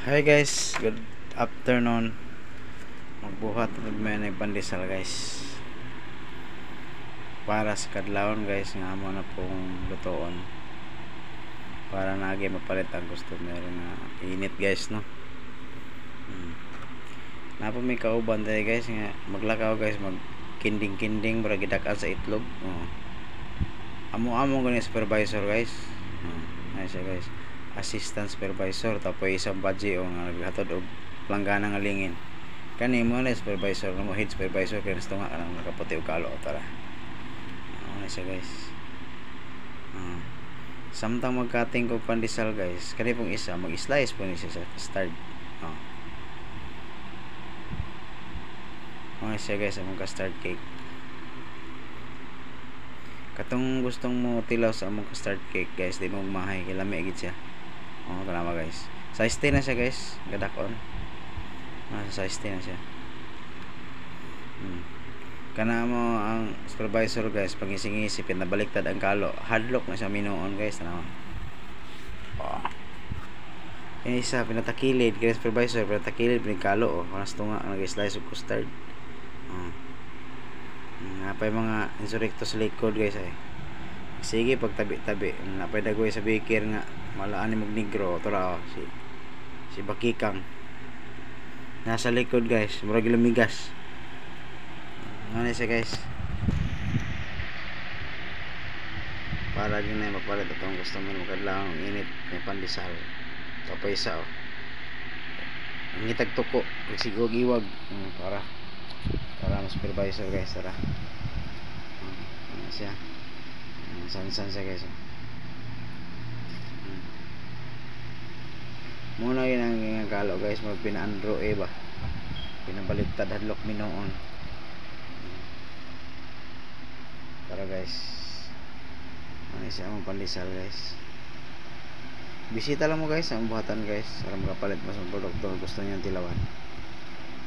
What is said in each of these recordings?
Hi guys, good afternoon. Magbuhat ug may nagpandesal guys. Para sa kadlawon guys nga amo na pong lutoon. Para nagi mapalit ang customer nga init guys no. Napa may kauban tayo guys nga maglakaw guys mag kinding-kinding para gidak-an sa itlog. Amo-amo gani supervisor guys. Ay siya guys. Assistant supervisor tapos isang badge o nga naghatod og planggana nga lingin kani mo na supervisor mo head supervisor kaya gusto nga kanang nakaputi og kalo tara ano siya guys samtang magkating kog pandesal guys kani pong isa mag-slice po ni siya sa start ano siya guys among ka-start cake katong gustong mo tilaw sa among ka-start cake guys di mo mahay kay lami gid siya. Tama guys. Size 10 na siya guys. Gadakon. Size 10 na siya. Kana mo ang supervisor guys, pag ising-isip nabaliktad ang kalo, hadlock na siya minuon guys. Tama. Ini isa pinatakilid kay supervisor, pinatakilid pin kalo kanas tunga ang nag-slice og custard. Napay mga insurekto sa likod guys ay. Sige pagtabi-tabi. Napay dagoy sa baker nga malaan ni Negro tora si Bakikang nasa likod guys murag lumigas ano siya guys para din na mapalit atong gusto mo makadlaw ang init may pandesal tapos isa ang ngitag tuko sigog iwag para mas supervisor guys tara ano siya san siya guys muna yun ang kalo guys mag pinaandro ba pinabaliktad hadlok minoon para guys ano siya mong pandesal guys bisita lang mo guys ang buhatan guys para makapalit mo sa produkto gusto nyo tilawan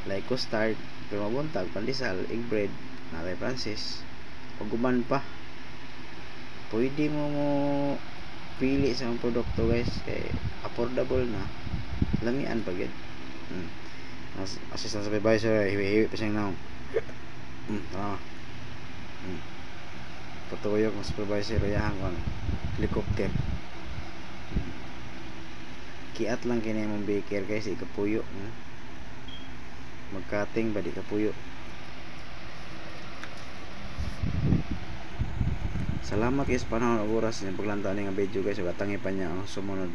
like custard pero mabuntag pandesal egg bread natay Francis pag guman pa pwede mo pili sa mga produkto guys kay affordable na lamian pa gid assistant supervisor hiwi-hiwi pa siyang naong patuyok ng supervisor yahan ko helicopter kiat lang kini mong baker guys ikapuyo magkating ba di kapuyo. Salamat guys panahon og oras sa paglantaw ning video guys ug atangi pa niya ang sumunod.